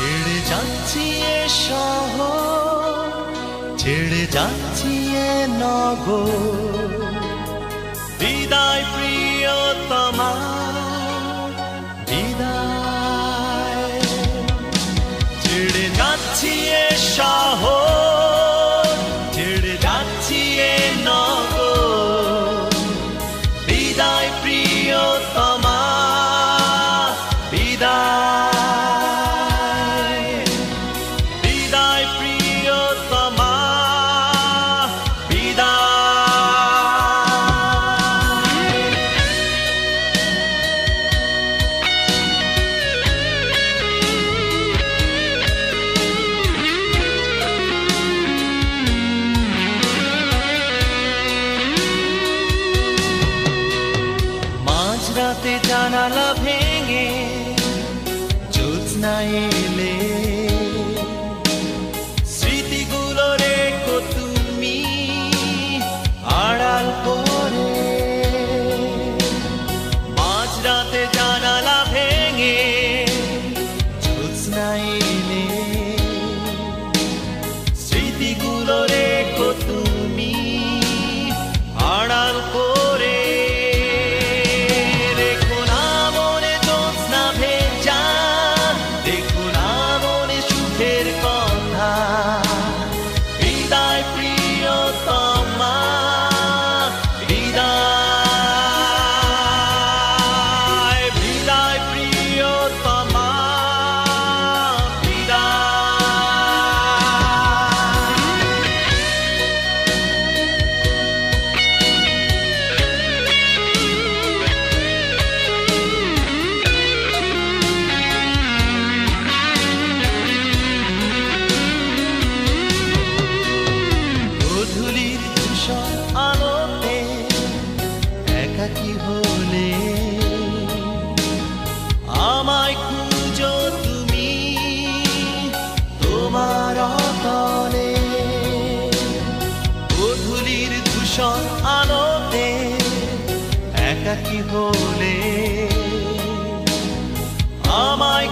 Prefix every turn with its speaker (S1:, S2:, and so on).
S1: ছেড়ে যাচ্ছি এ শহর, ছেড়ে যাচ্ছি এ নগর, বিদায় প্রিয়তমা বিদায়। ছেড়ে যাচ্ছি এ শহর, ছেড়ে যাচ্ছি এ নগর, বিদায় প্রিয়তমা বিদায়। বিদায় প্রিয়তমা মাঝরাতে জানালা ভেঙে জ্যোৎস্না এলে, স্মৃতিগুলো রেখো তুমি আড়াল করে। মাঝরাতে জানালা ভেঙে জ্যোৎস্না এলে, স্মৃতিগুলো রেখো তুমি আড়াল করে। বিদায় প্রিয়তমা বিদায়, বিদায় প্রিয়তমা আলোতে একাকী হলে, আমায় খুঁজো তুমি তোমার অতলে। গোধূলির ধূসর আলোতে একাকী হলে, আমায়